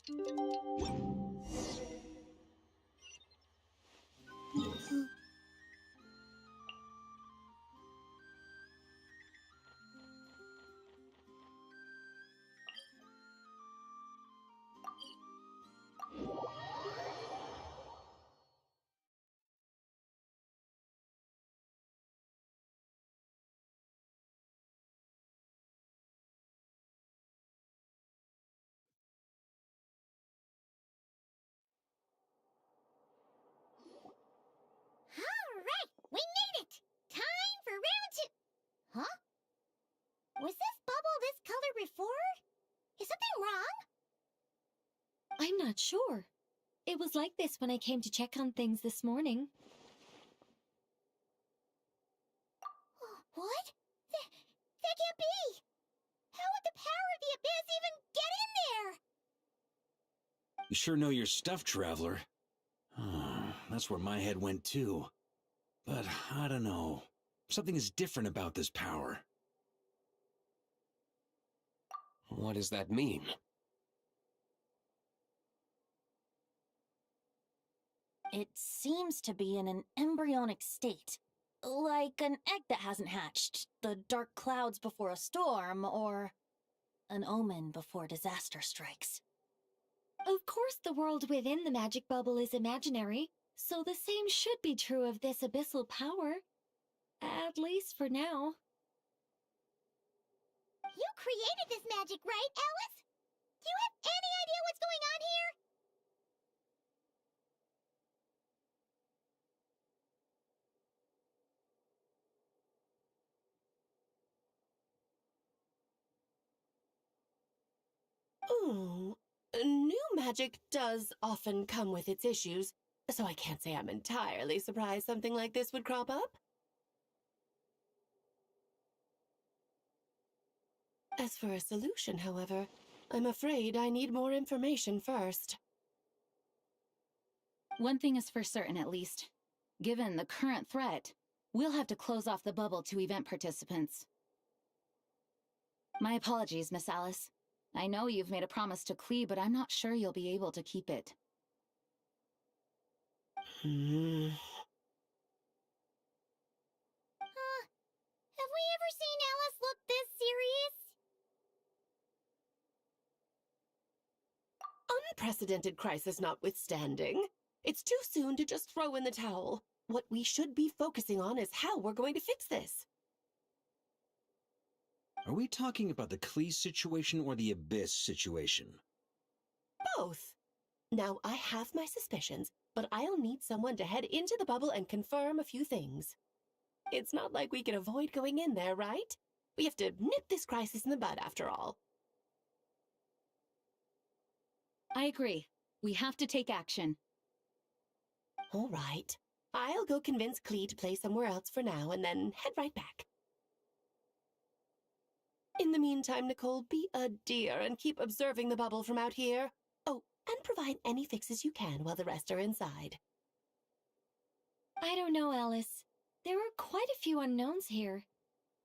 Alright, we made it! Time for round 2! Huh? Was this bubble this color before? Is something wrong? I'm not sure. It was like this when I came to check on things this morning. What? That can't be! How would the power of the abyss even get in there? You sure know your stuff, Traveler. That's where my head went too. But I don't know. Something is different about this power. What does that mean? It seems to be in an embryonic state. Like an egg that hasn't hatched, the dark clouds before a storm, or an omen before disaster strikes. Of course the world within the magic bubble is imaginary, so the same should be true of this abyssal power. At least for now. You created this magic, right, Alice? Do you have any idea what's going on here? Ooh, new magic does often come with its issues, so I can't say I'm entirely surprised something like this would crop up. As for a solution, however, I'm afraid I need more information first. One thing is for certain, at least. Given the current threat, we'll have to close off the bubble to event participants. My apologies, Miss Alice. I know you've made a promise to Klee, but I'm not sure you'll be able to keep it. Have we ever seen Alice look this serious? Unprecedented crisis notwithstanding, it's too soon to just throw in the towel. What we should be focusing on is how we're going to fix this. Are we talking about the Klee situation or the Abyss situation? Both. Now, I have my suspicions, but I'll need someone to head into the bubble and confirm a few things. It's not like we can avoid going in there, right? We have to nip this crisis in the bud, after all. I agree. We have to take action. All right. I'll go convince Klee to play somewhere else for now and then head right back. In the meantime, Nicole, be a dear and keep observing the bubble from out here. Oh, and provide any fixes you can while the rest are inside. I don't know, Alice. There are quite a few unknowns here.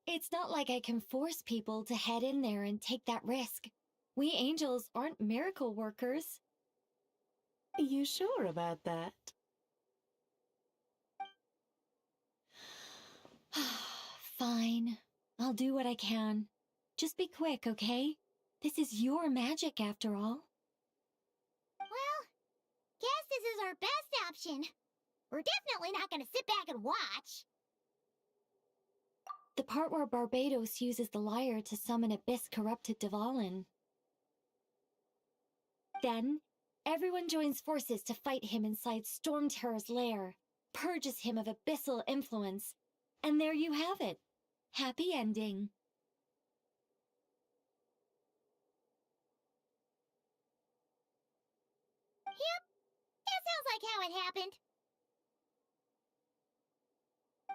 It's not like I can force people to head in there and take that risk. We angels aren't miracle workers. You sure about that? Fine. I'll do what I can. Just be quick, okay? This is your magic, after all. Well, guess this is our best option. We're definitely not gonna sit back and watch. The part where Barbados uses the lyre to summon abyss-corrupted Dvalin. Then, everyone joins forces to fight him inside Storm Terror's lair, purges him of abyssal influence, and there you have it. Happy ending. Yep, that sounds like how it happened.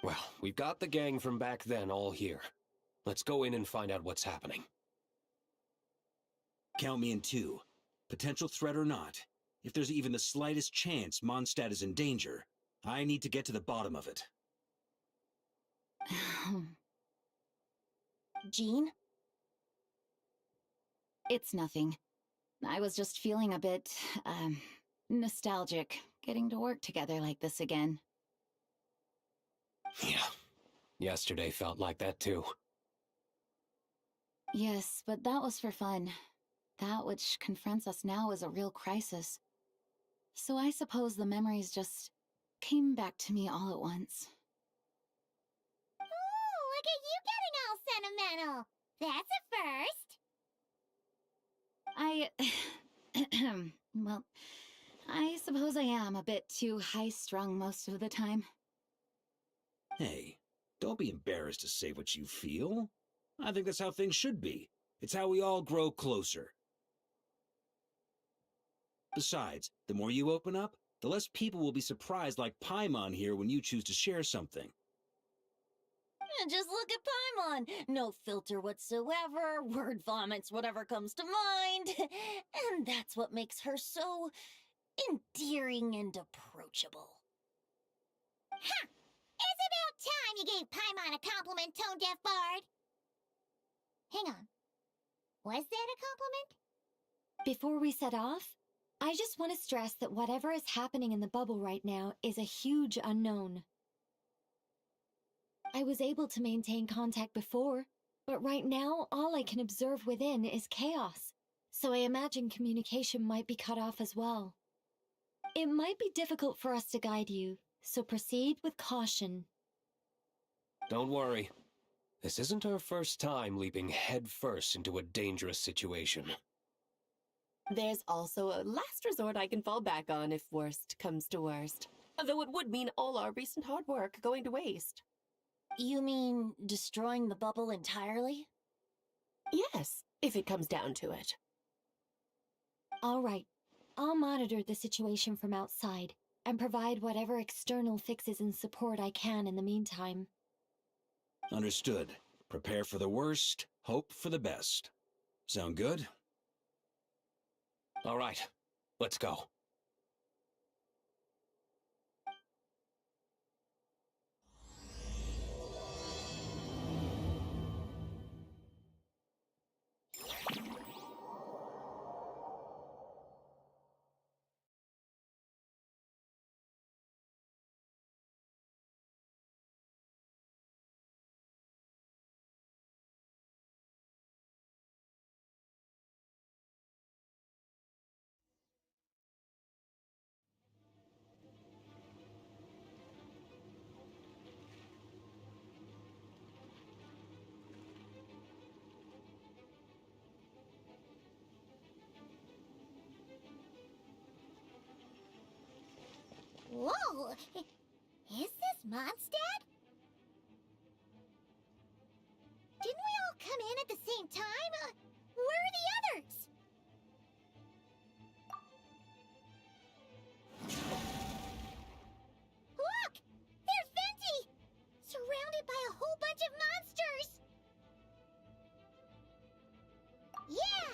Well, we've got the gang from back then all here. Let's go in and find out what's happening. Count me in too. Potential threat or not, if there's even the slightest chance Mondstadt is in danger, I need to get to the bottom of it. Jean? It's nothing. I was just feeling a bit, nostalgic, getting to work together like this again. Yeah. Yesterday felt like that too. Yes, but that was for fun. That which confronts us now is a real crisis. So I suppose the memories just came back to me all at once. Ooh, look at you getting all sentimental. That's a first. Well, I suppose I am a bit too high-strung most of the time. Hey, don't be embarrassed to say what you feel. I think that's how things should be. It's how we all grow closer. Besides, the more you open up, the less people will be surprised like Paimon here when you choose to share something. Just look at Paimon. No filter whatsoever, word vomits whatever comes to mind. And that's what makes her so endearing and approachable. Ha! It's about time you gave Paimon a compliment, Tone Deaf Bard. Hang on. Was that a compliment? Before we set off, I just want to stress that whatever is happening in the bubble right now is a huge unknown. I was able to maintain contact before, but right now all I can observe within is chaos, so I imagine communication might be cut off as well. It might be difficult for us to guide you, so proceed with caution. Don't worry. This isn't our first time leaping headfirst into a dangerous situation. There's also a last resort I can fall back on if worst comes to worst. Though it would mean all our recent hard work going to waste. You mean destroying the bubble entirely? Yes, if it comes down to it. All right, I'll monitor the situation from outside and provide whatever external fixes and support I can in the meantime. Understood. Prepare for the worst, hope for the best. Sound good? All right, let's go. Whoa! Is this Mondstadt? Didn't we all come in at the same time? Where are the others? Look! There's Venti! Surrounded by a whole bunch of monsters! Yeah!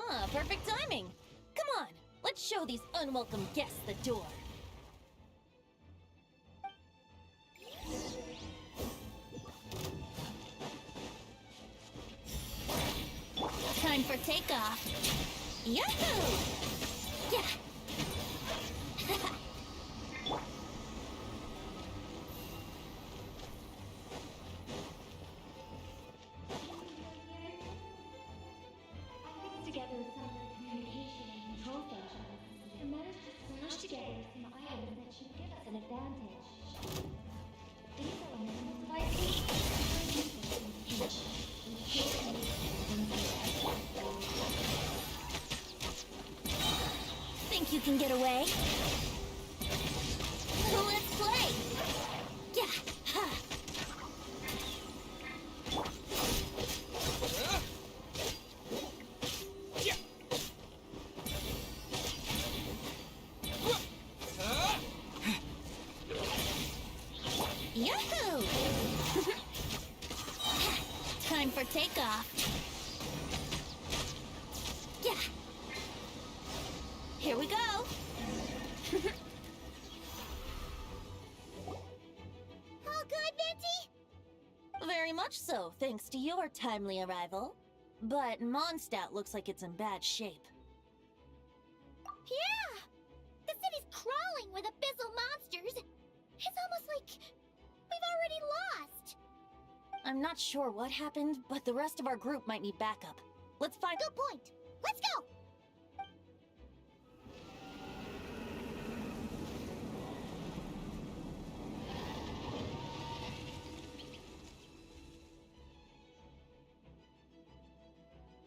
Ah, perfect timing. Come on, let's show these unwelcome guests the door. Time for takeoff. Yahoo! Yeah! Together some communication and control functions, and managed to smash together some items that should give us an advantage. These elements likely Think you can get away? Let's play! Yeah! Ha! Yahoo! Time for takeoff. Yeah. Here we go. All good, Venti? Very Very much so, thanks to your timely arrival. But Mondstadt looks like it's in bad shape. Yeah! The city's crawling with abyssal monsters. It's almost like we've already lost. I'm not sure what happened, but the rest of our group might need backup. Let's find— Good point. Let's go!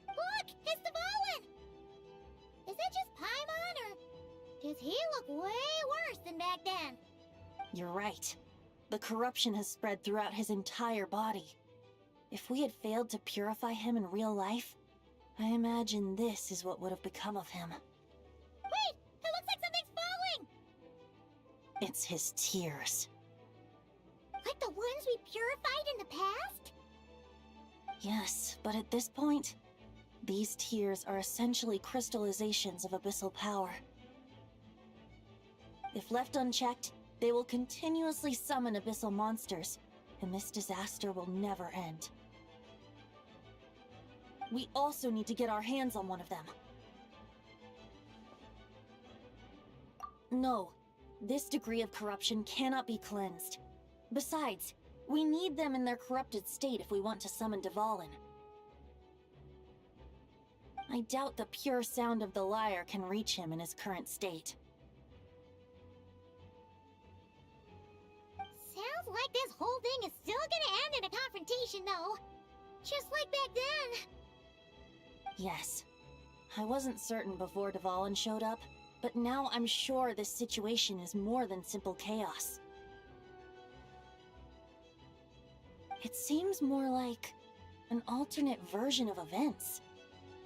Look! It's the Volin! Is that just Paimon, or does he look way worse than back then? You're right. The corruption has spread throughout his entire body. If we had failed to purify him in real life, I imagine this is what would have become of him. Wait! It looks like something's falling! It's his tears. Like the ones we purified in the past? Yes, but at this point, these tears are essentially crystallizations of abyssal power. If left unchecked, they will continuously summon abyssal monsters, and this disaster will never end. We also need to get our hands on one of them. No, this degree of corruption cannot be cleansed. Besides, we need them in their corrupted state if we want to summon Dvalin. I doubt the pure sound of the lyre can reach him in his current state. Sounds like this whole thing is still gonna end in a confrontation, though. Just like back then. Yes. I wasn't certain before Dvalin showed up, but now I'm sure this situation is more than simple chaos. It seems more like an alternate version of events,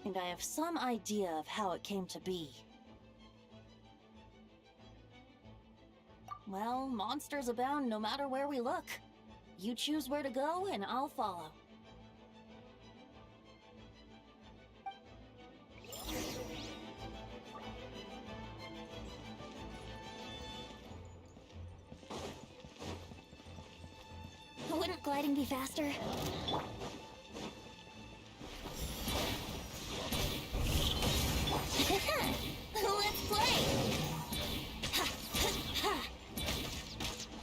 and I have some idea of how it came to be. Well, monsters abound no matter where we look. You choose where to go, and I'll follow. Wouldn't gliding be faster? Let's play! Ha, ha.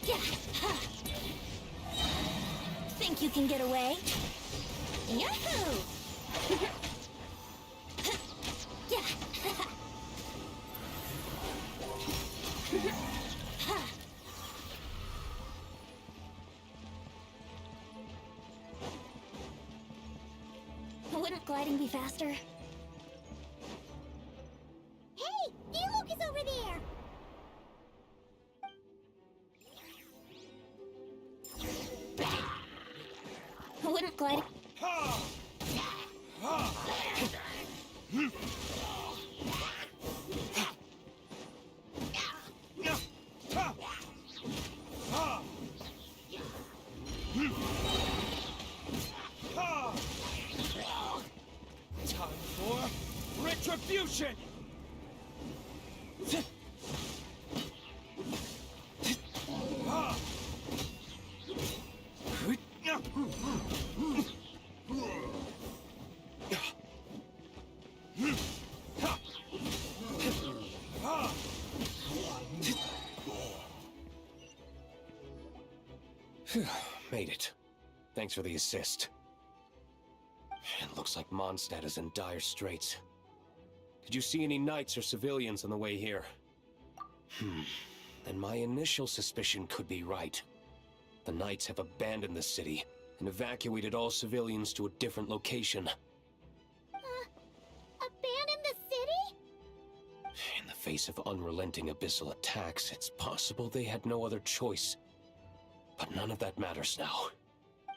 Yeah, ha. Think you can get away? Yahoo! Yeah. Wouldn't gliding be faster? Hey! Diluc is over there! Wouldn't gliding... Time for retribution! Made it. Thanks for the assist. It looks like Mondstadt is in dire straits. Did you see any knights or civilians on the way here? Then my initial suspicion could be right. The knights have abandoned the city and evacuated all civilians to a different location. Abandon the city? In the face of unrelenting abyssal attacks, it's possible they had no other choice. But none of that matters now.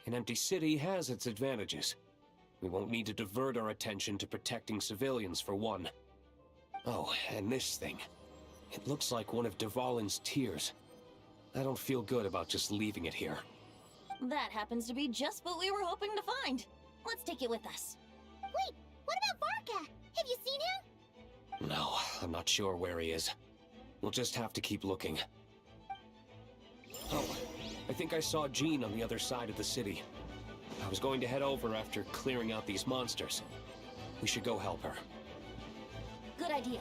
An empty city has its advantages. We won't need to divert our attention to protecting civilians, for one. Oh, and this thing. It looks like one of Dvalin's tears. I don't feel good about just leaving it here. That happens to be just what we were hoping to find. Let's take it with us. Wait, what about Varka? Have you seen him? No, I'm not sure where he is. We'll just have to keep looking. Oh, I think I saw Jean on the other side of the city. I was going to head over after clearing out these monsters. We should go help her. Good idea.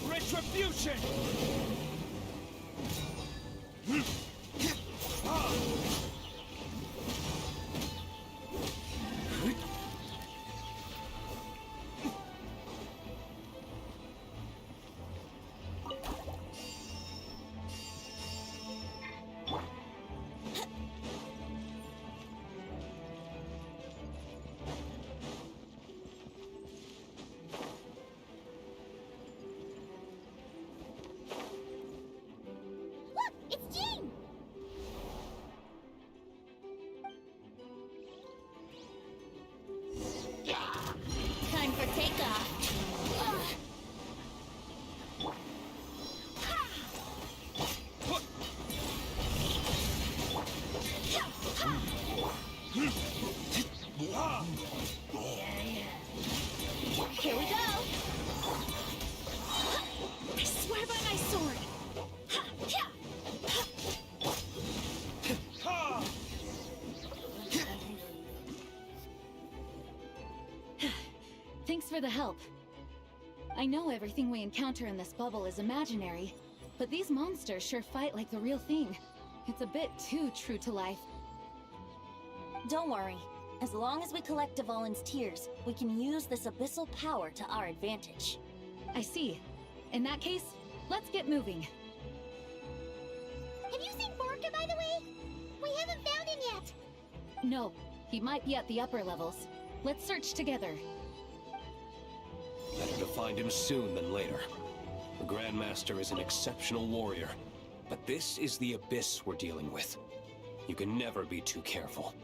Retribution! Look, it's Jean! Time for takeoff. Here we go. I swear by my sword. Thanks for the help. I know everything we encounter in this bubble is imaginary, but these monsters sure fight like the real thing. It's a bit too true to life. Don't worry. As long as we collect Dvalin's tears, we can use this abyssal power to our advantage. I see. In that case, let's get moving. Have you seen Borka, by the way? We haven't found him yet. No, he might be at the upper levels. Let's search together. Better to find him soon than later. The Grandmaster is an exceptional warrior, but this is the abyss we're dealing with. You can never be too careful.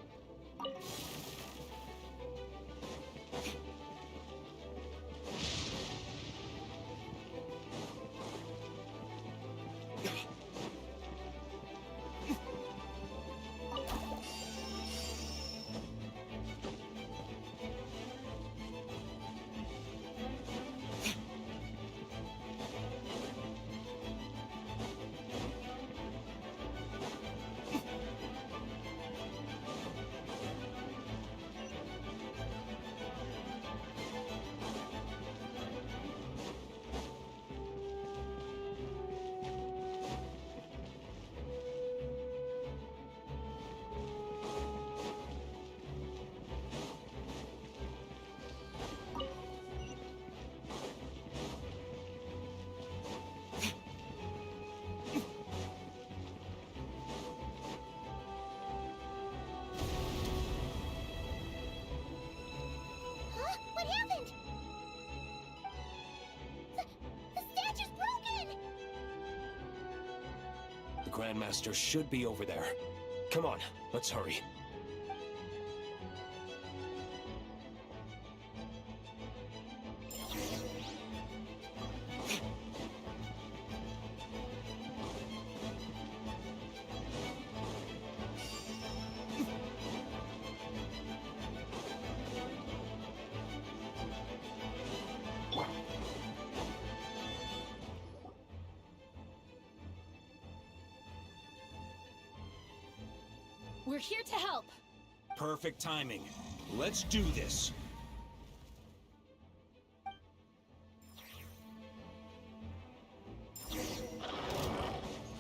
Huh? What happened? The statue's broken! The Grandmaster should be over there. Come on, let's hurry. We're here to help. Perfect timing. Let's do this.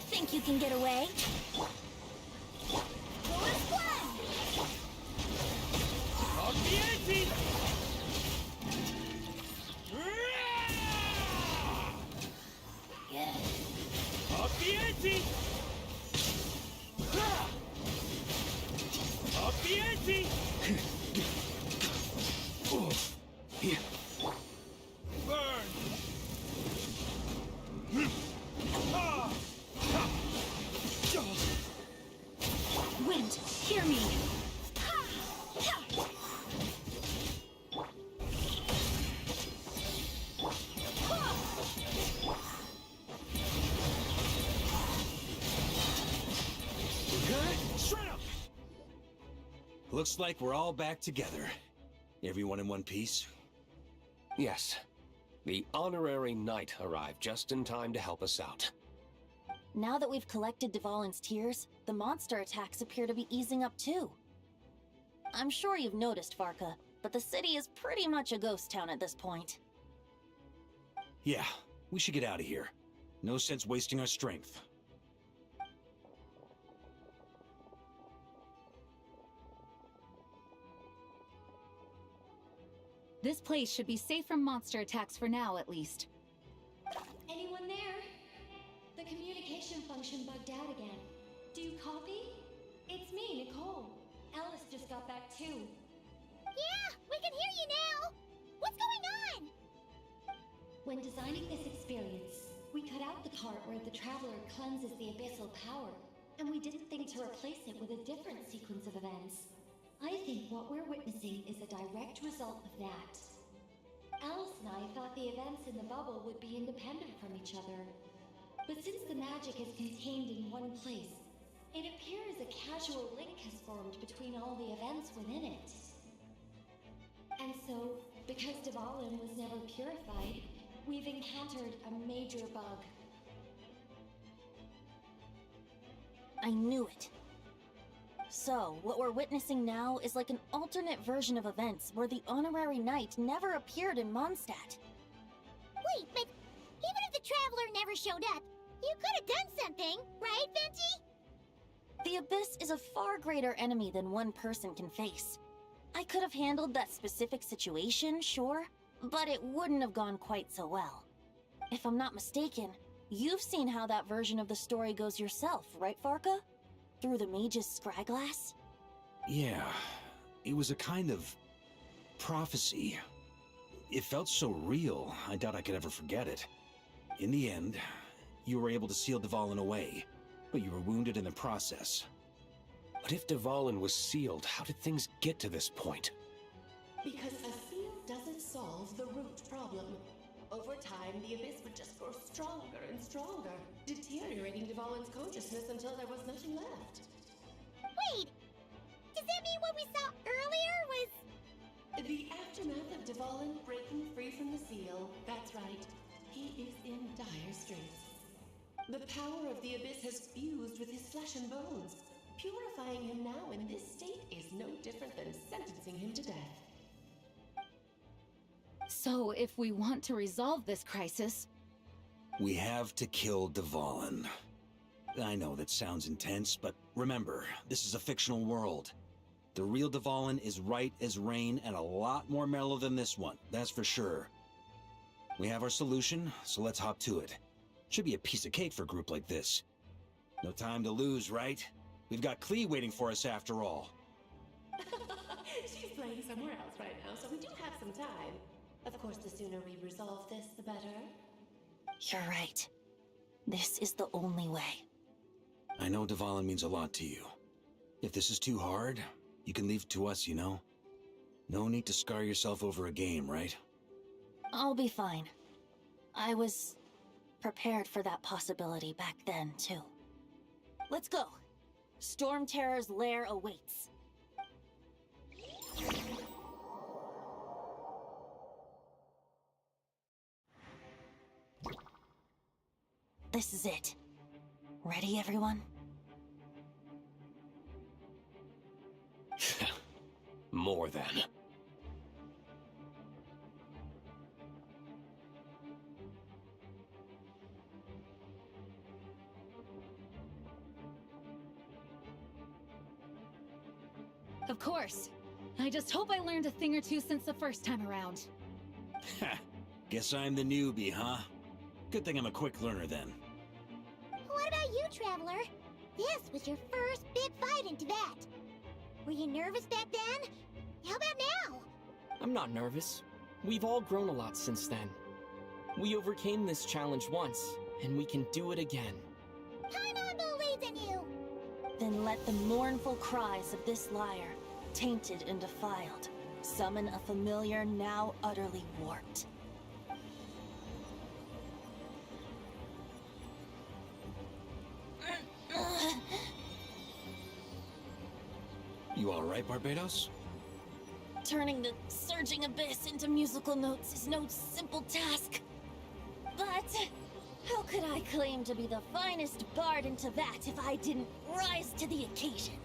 Think you can get away? Wind, hear me. Shut up! Looks like we're all back together. Everyone in one piece? Yes. The honorary knight arrived just in time to help us out. Now that we've collected Dvalin's tears, the monster attacks appear to be easing up too. I'm sure you've noticed, Varka, but the city is pretty much a ghost town at this point. Yeah, we should get out of here. No sense wasting our strength. This place should be safe from monster attacks for now, at least. Anyone there? The communication function bugged out again. Do you copy? It's me, Nicole. Alice just got back too. Yeah, we can hear you now! What's going on? When designing this experience, we cut out the part where the Traveler cleanses the abyssal power, and we didn't think to replace it with a different sequence of events. I think what we're witnessing is a direct result of that. Alice and I thought the events in the bubble would be independent from each other. But since the magic is contained in one place, it appears a casual link has formed between all the events within it. And so, because Dvalin was never purified, we've encountered a major bug. I knew it. So, what we're witnessing now is like an alternate version of events where the honorary knight never appeared in Mondstadt. Wait, but even if the Traveler never showed up, you could have done something, right, Venti? The Abyss is a far greater enemy than one person can face. I could have handled that specific situation, sure, but it wouldn't have gone quite so well. If I'm not mistaken, you've seen how that version of the story goes yourself, right, Varka? Through the mage's scryglass? Yeah, it was a kind of prophecy. It felt so real, I doubt I could ever forget it. In the end, you were able to seal Dvalin away, but you were wounded in the process. But if Dvalin was sealed, how did things get to this point? Because a seal doesn't solve the root problem. Over time, the Abyss would just grow stronger and stronger, deteriorating Dvalin's consciousness until there was nothing left. Wait! Does that mean what we saw earlier was... The aftermath of Dvalin breaking free from the seal, that's right. He is in dire straits. The power of the Abyss has fused with his flesh and bones. Purifying him now in this state is no different than sentencing him to death. So, if we want to resolve this crisis, We have to kill Dvalin. I know that sounds intense, but remember, this is a fictional world. The real Dvalin is right as rain and a lot more mellow than this one, that's for sure. We have our solution, so let's hop to it. Should be a piece of cake for a group like this. No time to lose, right? We've got Klee waiting for us after all. She's playing somewhere else right now, so we do have some time. Of course, the sooner we resolve this, the better. You're right. This is the only way. I know Dvalin means a lot to you. If this is too hard, you can leave it to us, you know? No need to scar yourself over a game, right? I'll be fine. I was prepared for that possibility back then, too. Let's go. Storm Terror's lair awaits. This is it. Ready, everyone? more then. Of course. I just hope I learned a thing or two since the first time around. Ha! Guess I'm the newbie, huh? Good thing I'm a quick learner then. What about you, Traveler? This was your first big fight in Tibet. Were you nervous back then? How about now? I'm not nervous. We've all grown a lot since then. We overcame this challenge once, and we can do it again. Paimon believes in you! Then let the mournful cries of this lyre, tainted and defiled, summon a familiar now utterly warped. You alright, Barbados? Turning the surging abyss into musical notes is no simple task. But how could I claim to be the finest bard in Tibet if I didn't rise to the occasion?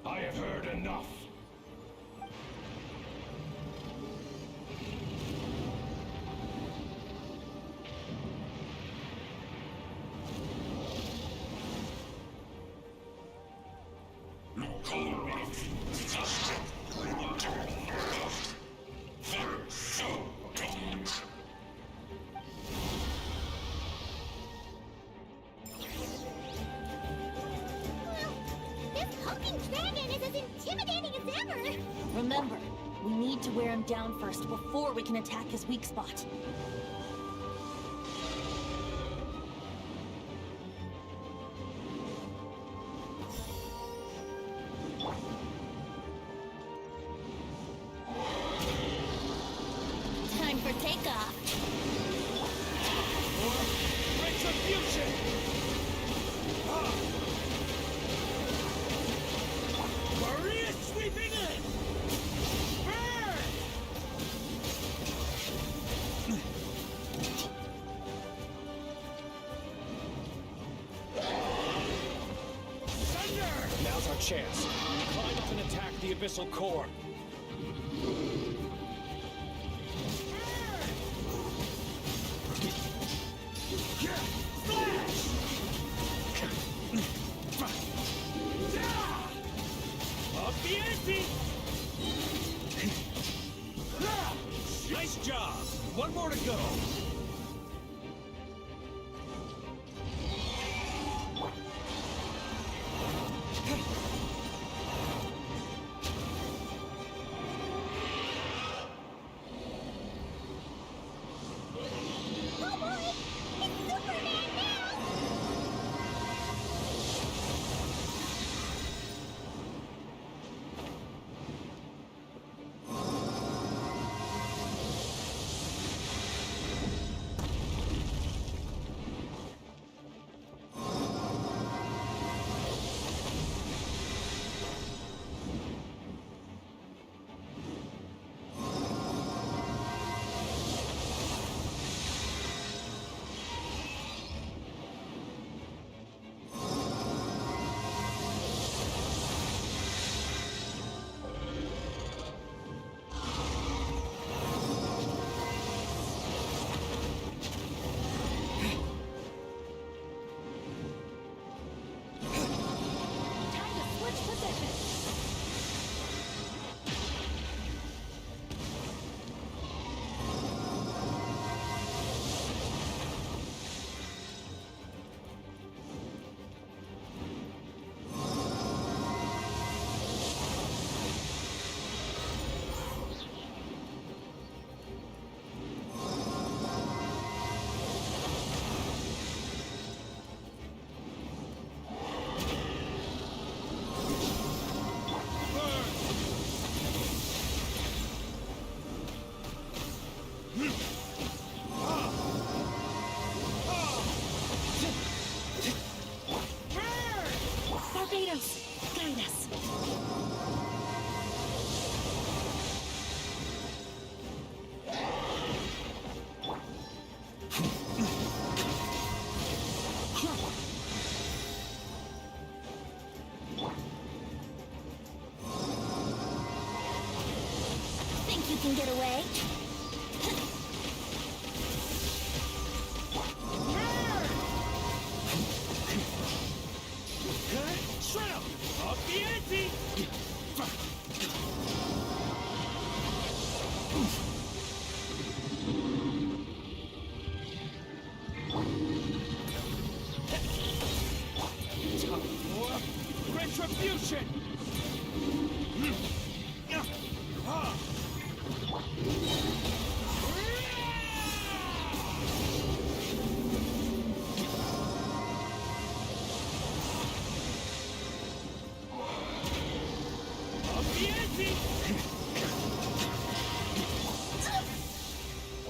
I have heard enough. Well, this hulking dragon is as intimidating as ever! Remember, we need to wear him down first before we can attack his weak spot. Time for takeoff. Retribution! Maria sweeping in! Burn! Thunder! Now's our chance. We climb up and attack the abyssal core. Up the ante! Nice job! One more to go! Oh boy! It's Superman now!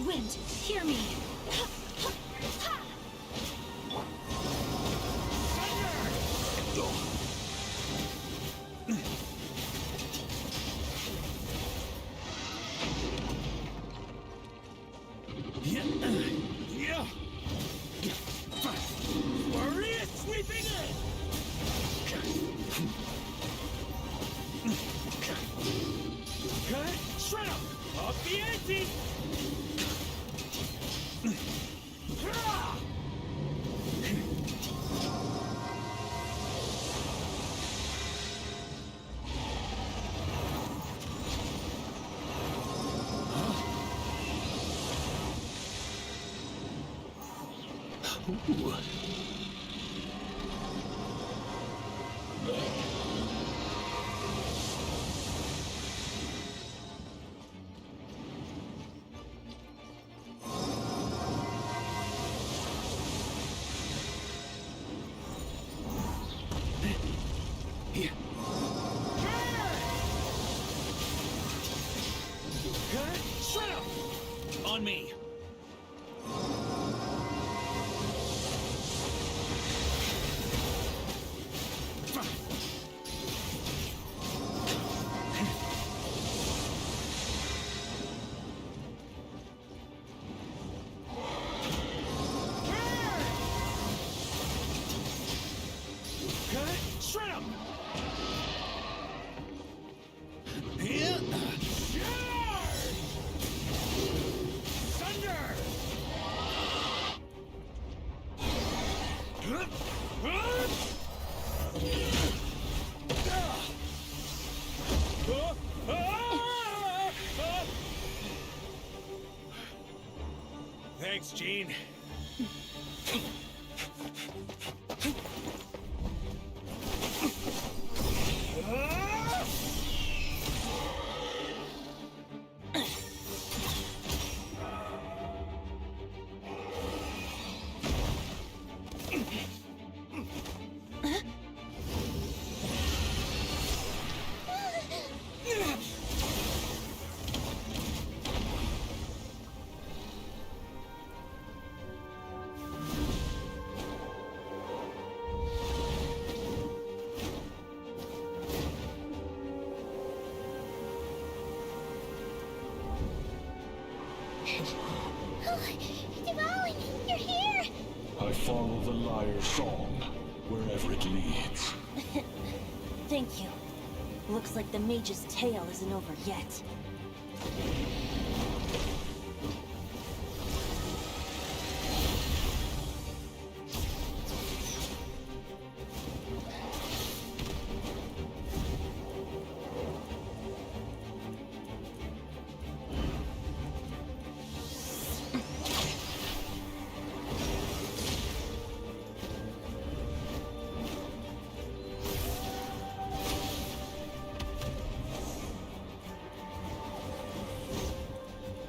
Wind, hear me. Warrior sweeping in! Shred up! Up the ante! Ooh. Here. Shred up! On me! Shred up! Here! Charge! Thunder! Thanks, Gene. Dvalin, you're here! I follow the lyre's song, wherever it leads. Thank you. Looks like the mage's tale isn't over yet.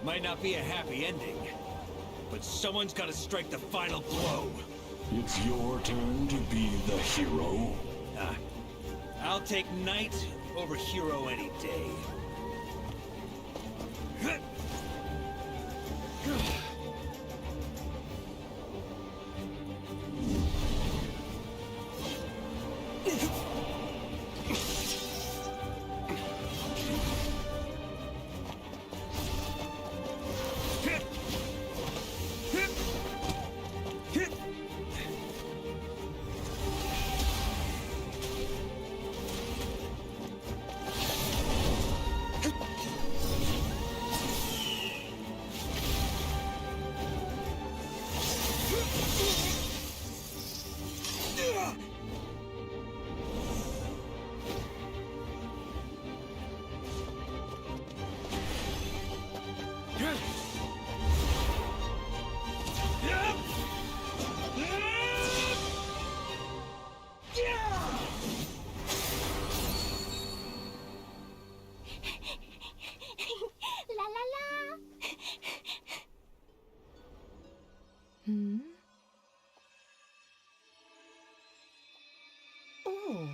Might not be a happy ending, but someone's got to strike the final blow. It's your turn to be the hero. I'll take knight over hero any day. La la la! Hmm? Oh.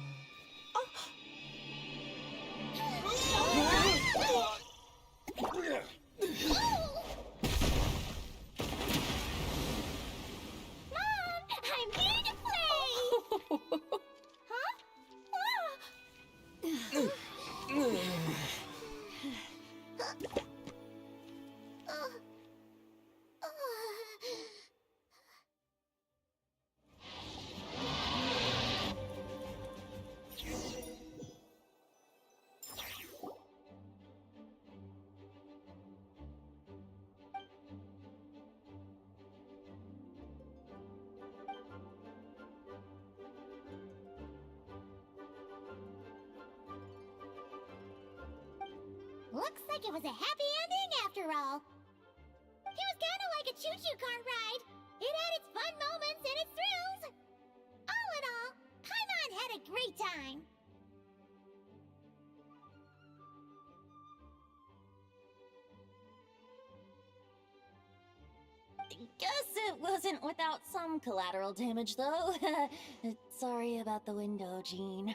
like it was a happy ending after all. It was kind of like a choo-choo car ride. It had its fun moments and its thrills. All in all, Paimon had a great time. Guess it wasn't without some collateral damage, though. Sorry about the window, Jean.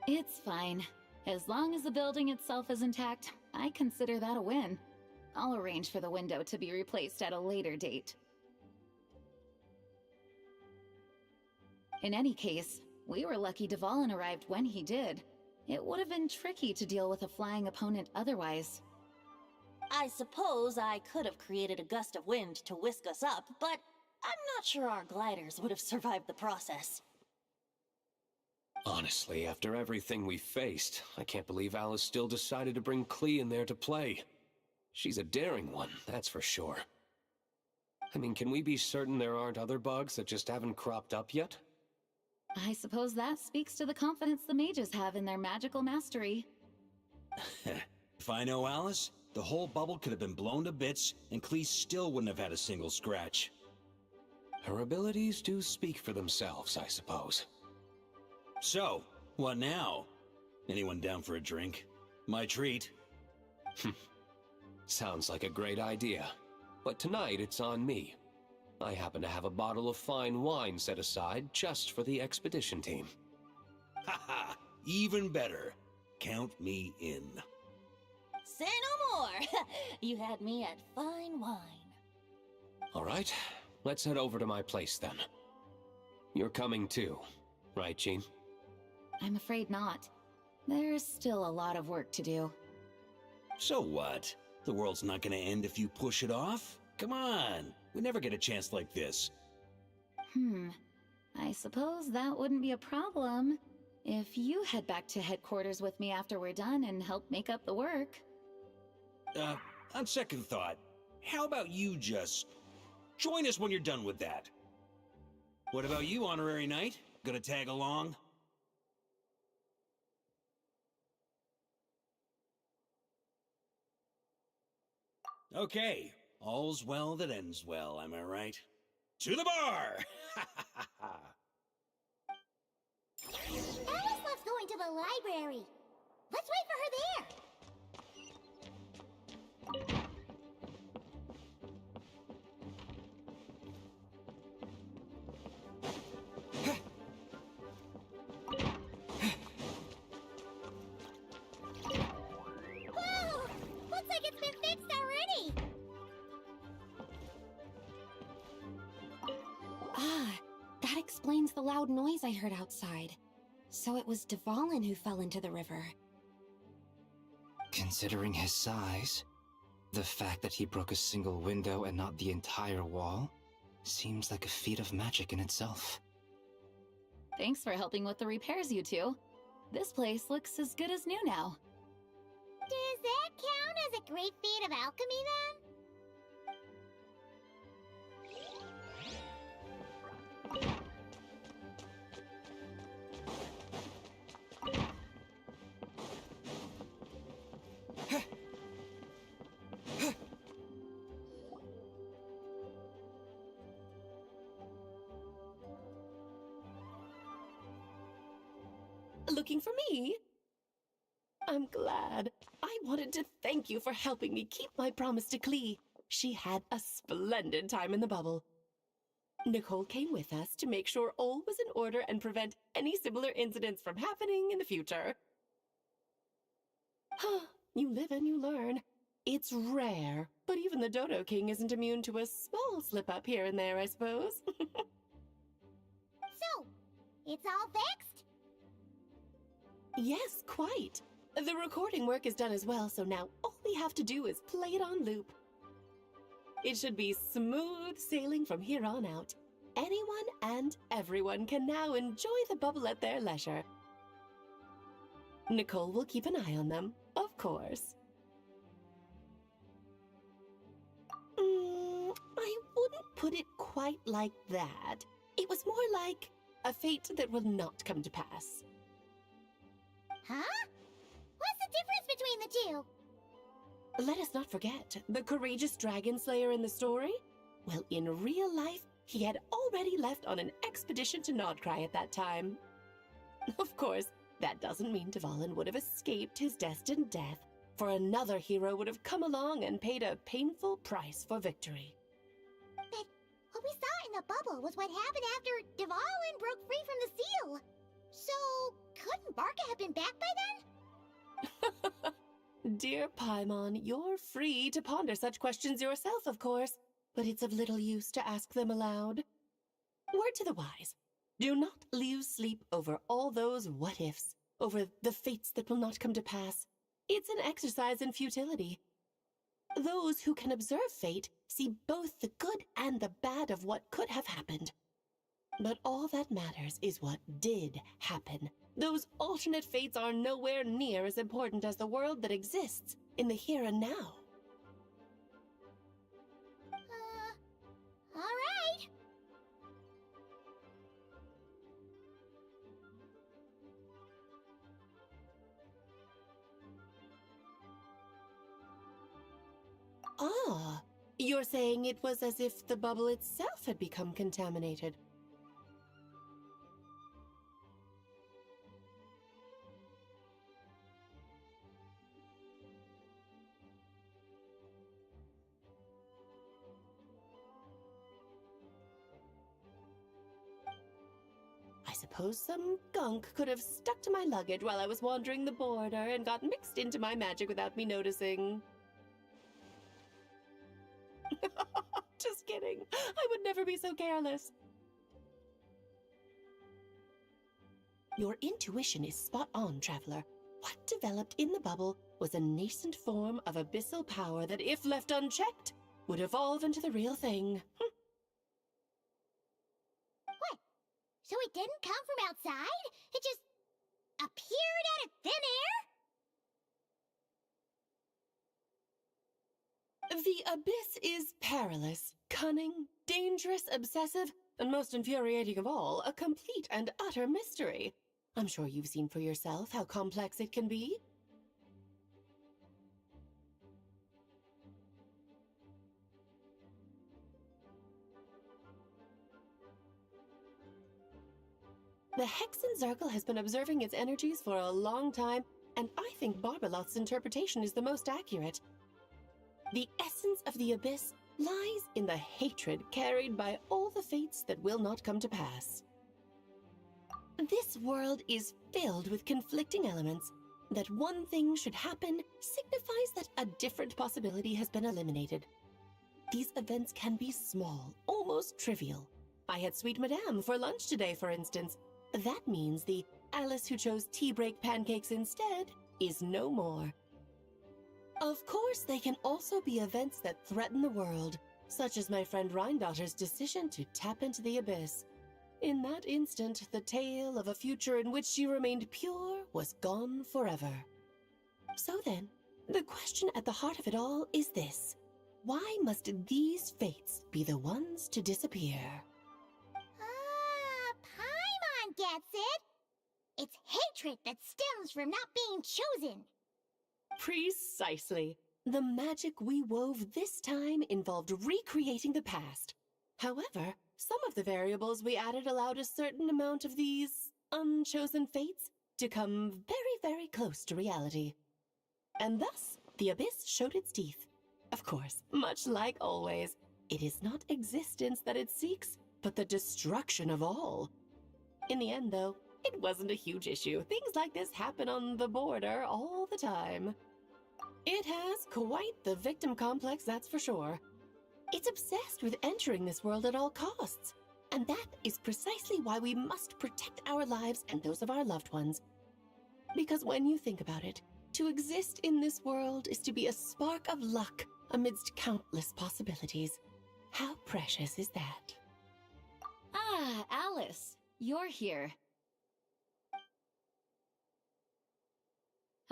It's fine. As long as the building itself is intact, I consider that a win. I'll arrange for the window to be replaced at a later date. In any case, we were lucky Dvalin arrived when he did. It would have been tricky to deal with a flying opponent otherwise. I suppose I could have created a gust of wind to whisk us up, but I'm not sure our gliders would have survived the process. Honestly, after everything we faced, I can't believe Alice still decided to bring Klee in there to play. She's a daring one, that's for sure. I mean, can we be certain there aren't other bugs that just haven't cropped up yet? I suppose that speaks to the confidence the mages have in their magical mastery. If I know Alice, the whole bubble could have been blown to bits, and Klee still wouldn't have had a single scratch. Her abilities do speak for themselves, I suppose. So, what now? Anyone down for a drink? My treat. Sounds like a great idea. But tonight it's on me. I happen to have a bottle of fine wine set aside just for the expedition team. Haha, even better. Count me in. Say no more! You had me at fine wine. All right, let's head over to my place then. You're coming too, right, Jean? I'm afraid not. There's still a lot of work to do. So what? The world's not gonna end if you push it off? Come on, we never get a chance like this. I suppose that wouldn't be a problem if you head back to headquarters with me after we're done and help make up the work. On second thought, how about you just join us when you're done with that? What about you, Honorary Knight? Gonna tag along? Okay, all's well that ends well, am I right? To the bar! Alice loves going to the library. Let's wait for her there. Whoa! Looks like it's been fixed already. Ah, that explains the loud noise I heard outside. So it was Dvalin who fell into the river. Considering his size, the fact that he broke a single window and not the entire wall seems like a feat of magic in itself. Thanks for helping with the repairs, you two. This place looks as good as new now. Does that count as a great feat of alchemy then? Looking for me? I'm glad. I wanted to thank you for helping me keep my promise to Klee. She had a splendid time in the bubble. Nicole came with us to make sure all was in order and prevent any similar incidents from happening in the future. You live and you learn. It's rare, but even the Dodo King isn't immune to a small slip-up here and there, I suppose. So, it's all fixed? Yes, quite. The recording work is done as well, so now all we have to do is play it on loop. It should be smooth sailing from here on out. Anyone and everyone can now enjoy the bubble at their leisure. Nicole will keep an eye on them, of course. I wouldn't put it quite like that. It was more like a fate that will not come to pass. Huh? What's the difference between the two? Let us not forget the courageous dragon slayer in the story. Well, in real life, he had already left on an expedition to Nodcry at that time. Of course, that doesn't mean Dvalin would have escaped his destined death, for another hero would have come along and paid a painful price for victory. But what we saw in the bubble was what happened after Dvalin broke free from the seal. So, couldn't Barca have been back by then? Dear Paimon, you're free to ponder such questions yourself, of course, but it's of little use to ask them aloud. Word to the wise, do not lose sleep over all those what-ifs, over the fates that will not come to pass. It's an exercise in futility. Those who can observe fate see both the good and the bad of what could have happened. But all that matters is what did happen. Those alternate fates are nowhere near as important as the world that exists in the here and now. All right. Ah, you're saying it was as if the bubble itself had become contaminated. I suppose some gunk could have stuck to my luggage while I was wandering the border and got mixed into my magic without me noticing. Just kidding. I would never be so careless. Your intuition is spot on, Traveler. What developed in the bubble was a nascent form of abyssal power that, if left unchecked, would evolve into the real thing. What? So it didn't come from outside? It just appeared out of thin air? The abyss is perilous, cunning, dangerous, obsessive, and most infuriating of all, a complete and utter mystery. I'm sure you've seen for yourself how complex it can be. The Hexen Circle has been observing its energies for a long time, and I think Barbalot's interpretation is the most accurate. The essence of the abyss lies in the hatred carried by all the fates that will not come to pass. This world is filled with conflicting elements. That one thing should happen signifies that a different possibility has been eliminated. These events can be small, almost trivial. I had Sweet Madame for lunch today, for instance. That means the Alice who chose tea break pancakes instead is no more. Of course, they can also be events that threaten the world, such as my friend Rhindotter's decision to tap into the abyss. In that instant, the tale of a future in which she remained pure was gone forever. So then, the question at the heart of it all is this: why must these fates be the ones to disappear? Paimon gets it. It's hatred that stems from not being chosen. Precisely. The magic we wove this time involved recreating the past. However, some of the variables we added allowed a certain amount of these unchosen fates to come very, very close to reality. And thus, the abyss showed its teeth. Of course, much like always, it is not existence that it seeks, but the destruction of all. In the end, though, it wasn't a huge issue. Things like this happen on the border all the time. It has quite the victim complex, that's for sure. It's obsessed with entering this world at all costs. And that is precisely why we must protect our lives and those of our loved ones. Because when you think about it, to exist in this world is to be a spark of luck amidst countless possibilities. How precious is that? Ah, Alice, you're here.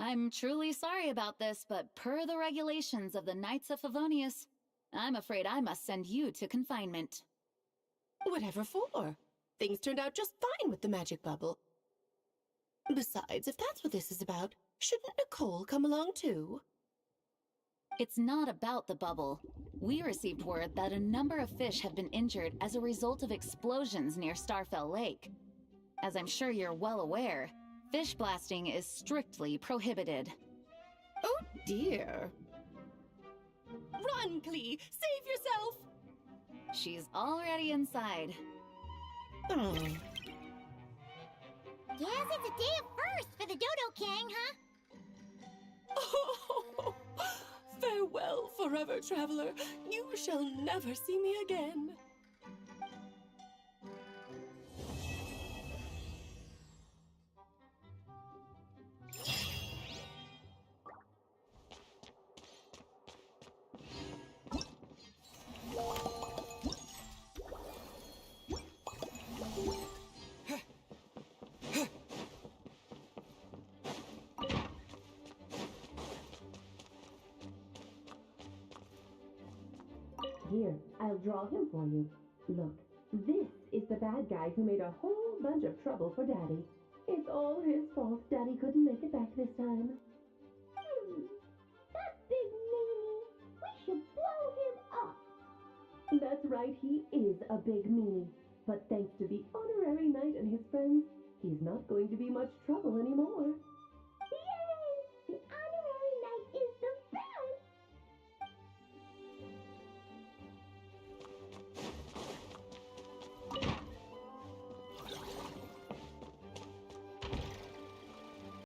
I'm truly sorry about this, but per the regulations of the Knights of Favonius, I'm afraid I must send you to confinement. Whatever for? Things turned out just fine with the magic bubble. Besides, if that's what this is about, shouldn't Nicole come along too? It's not about the bubble. We received word that a number of fish have been injured as a result of explosions near Starfell Lake. As I'm sure you're well aware, fish blasting is strictly prohibited. Oh dear. Run, Klee! Save yourself! She's already inside. Oh. Guess it's a day of first for the Dodo King, huh? Oh, farewell, forever traveler. You shall never see me again. Here, I'll draw him for you. Look, this is the bad guy who made a whole bunch of trouble for Daddy. It's all his fault Daddy couldn't make it back this time. That big meanie! We should blow him up! That's right, he is a big meanie. But thanks to the honorary knight and his friends, he's not going to be much trouble anymore.